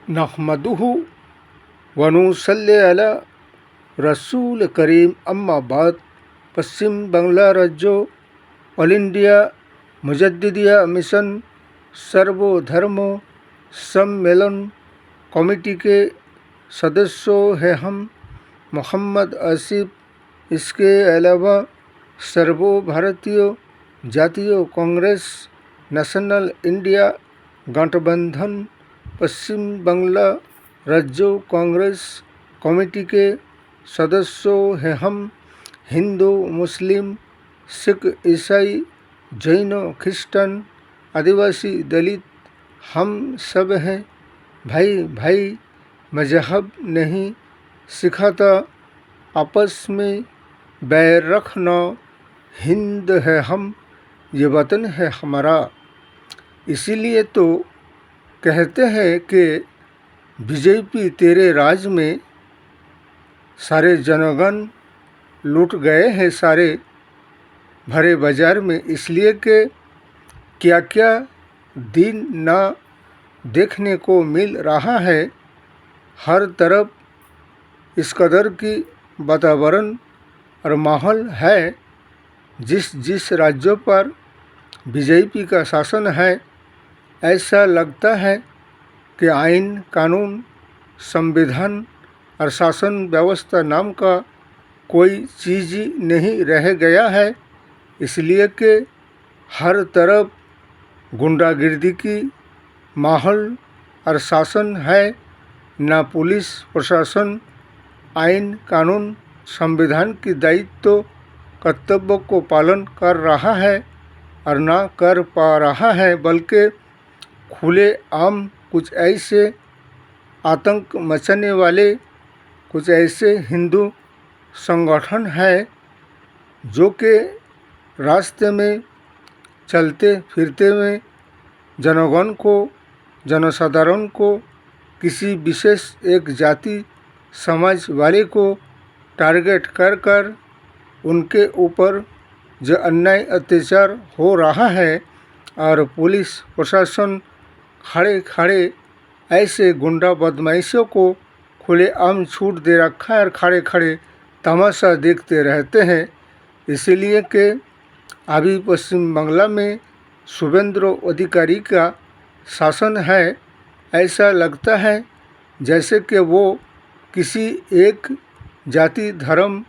नहमदुहु व नुसल्ली अला रसूल करीम अम्मा बाद। पश्चिम बंगला राज्य ऑल इंडिया मुजद्दिदिया मिशन सर्वधर्म सम्मेलन कमेटी के सदस्यों हैं हम मोहम्मद आसिफ। इसके अलावा सर्व भारतीय जातीय कांग्रेस नेशनल इंडिया गठबंधन पश्चिम बंगला राज्य कांग्रेस कमेटी के सदस्यों हैं हम हिंदू मुस्लिम सिख ईसाई जैन क्रिश्चियन आदिवासी दलित हम सब हैं भाई भाई। मजहब नहीं सिखाता आपस में बैर रखना। हिंद है हम, ये वतन है हमारा। इसीलिए तो कहते हैं कि बीजेपी तेरे राज में सारे जनगण लूट गए हैं सारे भरे बाजार में। इसलिए कि क्या क्या दिन ना देखने को मिल रहा है। हर तरफ इस कदर की वातावरण और माहौल है। जिस जिस राज्यों पर बीजेपी का शासन है ऐसा लगता है कि आइन कानून संविधान और शासन व्यवस्था नाम का कोई चीज़ ही नहीं रह गया है। इसलिए कि हर तरफ गुंडागिर्दी की माहौल और शासन है। ना पुलिस प्रशासन आइन कानून संविधान की दायित्व कर्तव्य को पालन कर रहा है और ना कर पा रहा है, बल्कि खुले आम कुछ ऐसे आतंक मचाने वाले कुछ ऐसे हिंदू संगठन हैं जो कि रास्ते में चलते फिरते में जनगण को जनसाधारण को किसी विशेष एक जाति समाज वाले को टारगेट कर कर उनके ऊपर जो अन्याय अत्याचार हो रहा है और पुलिस प्रशासन खड़े खड़े ऐसे गुंडा बदमाशियों को खुलेआम छूट दे रखा है और खड़े खड़े तमाशा देखते रहते हैं। इसीलिए कि अभी पश्चिम बंगला में शुभेंद्र अधिकारी का शासन है। ऐसा लगता है जैसे कि वो किसी एक जाति धर्म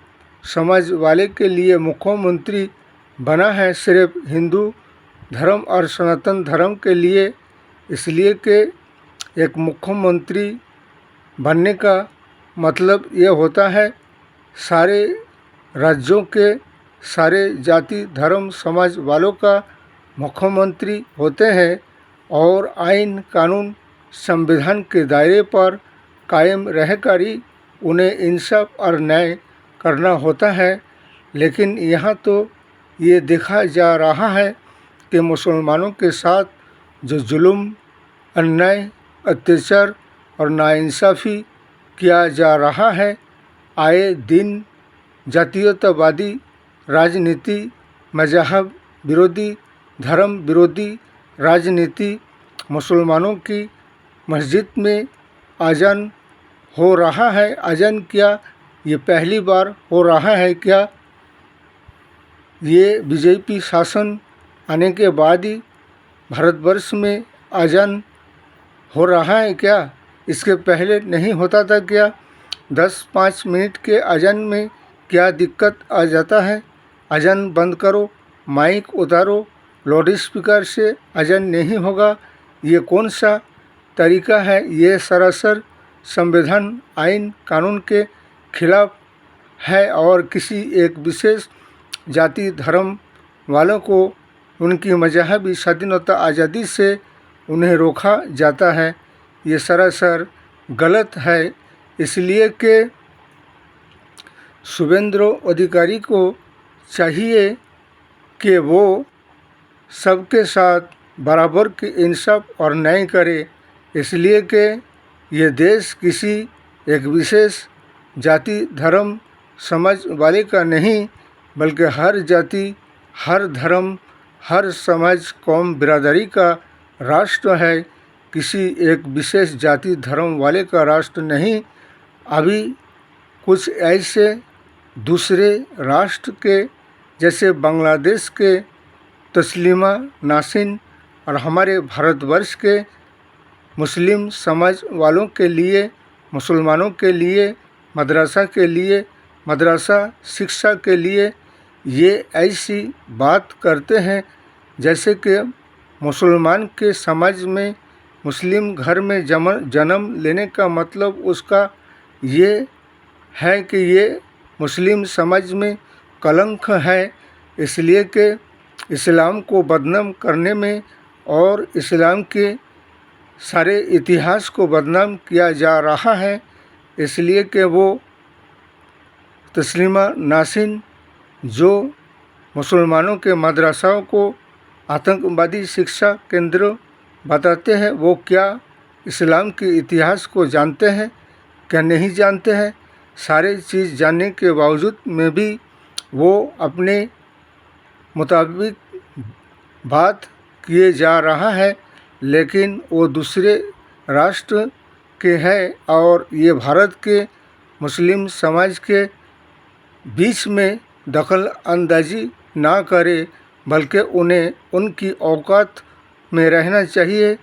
समाज वाले के लिए मुख्यमंत्री बना है, सिर्फ हिंदू धर्म और सनातन धर्म के लिए। इसलिए कि एक मुख्यमंत्री बनने का मतलब ये होता है सारे राज्यों के सारे जाति धर्म समाज वालों का मुख्यमंत्री होते हैं और आइन कानून संविधान के दायरे पर कायम रहकर ही उन्हें इंसाफ और न्याय करना होता है। लेकिन यहाँ तो ये देखा जा रहा है कि मुसलमानों के साथ जो जुल्म अन्याय अत्याचार और नाइंसाफ़ी किया जा रहा है, आए दिन जातीयतावादी राजनीति मजहब विरोधी धर्म विरोधी राजनीति मुसलमानों की मस्जिद में अजान हो रहा है। अजान क्या ये पहली बार हो रहा है क्या? ये बीजेपी शासन आने के बाद ही भारतवर्ष में अजान हो रहा है क्या? इसके पहले नहीं होता था क्या? 10-5 मिनट के अजान में क्या दिक्कत आ जाता है? अजान बंद करो, माइक उतारो, लाउड स्पीकर से अजान नहीं होगा। ये कौन सा तरीका है? ये सरासर संविधान आइन कानून के खिलाफ है और किसी एक विशेष जाति धर्म वालों को उनकी मजहबी स्वाधीनता आज़ादी से उन्हें रोका जाता है। ये सरासर गलत है। इसलिए कि शुभेंद्र अधिकारी को चाहिए कि वो सबके साथ बराबर की इंसाफ और न्याय करे। इसलिए कि ये देश किसी एक विशेष जाति धर्म समाज वाले का नहीं, बल्कि हर जाति हर धर्म हर समाज कौम बिरादरी का राष्ट्र है किसी एक विशेष जाति धर्म वाले का राष्ट्र नहीं। अभी कुछ ऐसे दूसरे राष्ट्र के जैसे बांग्लादेश के तस्लीमा नासिन और हमारे भारतवर्ष के मुस्लिम समाज वालों के लिए, मुसलमानों के लिए, मदरसा शिक्षा के लिए ये ऐसी बात करते हैं जैसे कि मुसलमान के समाज में मुस्लिम घर में जन्म लेने का मतलब उसका ये है कि ये मुस्लिम समाज में कलंक है, इसलिए कि इस्लाम को बदनाम करने में और इस्लाम के सारे इतिहास को बदनाम किया जा रहा है। इसलिए कि वो तस्लीमा नासिन जो मुसलमानों के मदरसाओं को आतंकवादी शिक्षा केंद्र बताते हैं, वो क्या इस्लाम के इतिहास को जानते हैं, क्या नहीं जानते हैं? सारे चीज़ जानने के बावजूद में भी वो अपने मुताबिक बात किए जा रहा है, लेकिन वो दूसरे राष्ट्र के हैं और ये भारत के मुस्लिम समाज के बीच में दखल अंदाजी ना करे, बल्कि उन्हें उनकी औकात में रहना चाहिए,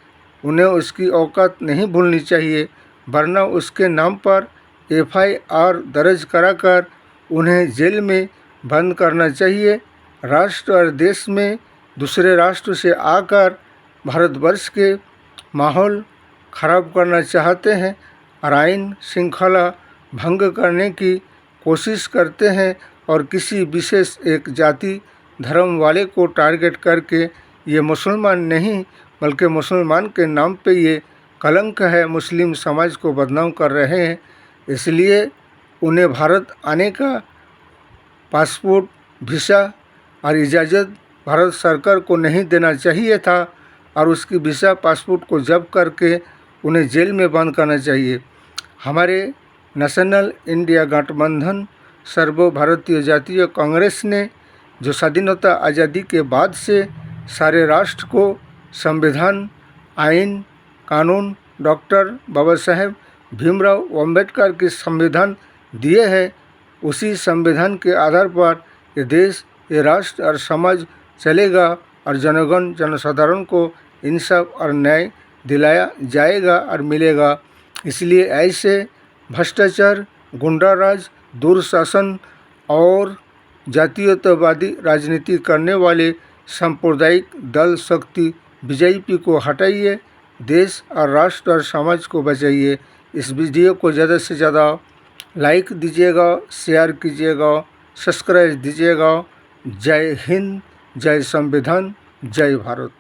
उन्हें उसकी औकात नहीं भूलनी चाहिए, वरना उसके नाम पर FIR दर्ज कराकर उन्हें जेल में बंद करना चाहिए। राष्ट्र और देश में दूसरे राष्ट्र से आकर भारतवर्ष के माहौल ख़राब करना चाहते हैं और आईन श्रृंखला भंग करने की कोशिश करते हैं और किसी विशेष एक जाति धर्म वाले को टारगेट करके ये मुसलमान नहीं बल्कि मुसलमान के नाम पे ये कलंक है, मुस्लिम समाज को बदनाम कर रहे हैं। इसलिए उन्हें भारत आने का पासपोर्ट, वीज़ा और इजाज़त भारत सरकार को नहीं देना चाहिए था और उसकी वीज़ा पासपोर्ट को जब्त करके उन्हें जेल में बंद करना चाहिए। हमारे नेशनल इंडिया गठबंधन सर्व भारतीय जातीय कांग्रेस ने जो स्वाधीनता आज़ादी के बाद से सारे राष्ट्र को संविधान, आइन, कानून, डॉक्टर बाबा साहेब भीमराव अम्बेडकर के संविधान दिए हैं, उसी संविधान के आधार पर ये देश, ये राष्ट्र और समाज चलेगा और जनगण जनसाधारण को इंसाफ और न्याय दिलाया जाएगा और मिलेगा। इसलिए ऐसे भ्रष्टाचार, गुंडाराज, दुर्शासन और जातीयतावादी राजनीति करने वाले सांप्रदायिक दल शक्ति BJP को हटाइए, देश और राष्ट्र और समाज को बचाइए। इस वीडियो को ज़्यादा से ज़्यादा लाइक दीजिएगा, शेयर कीजिएगा, सब्सक्राइब दीजिएगा। जय हिंद, जय संविधान, जय भारत।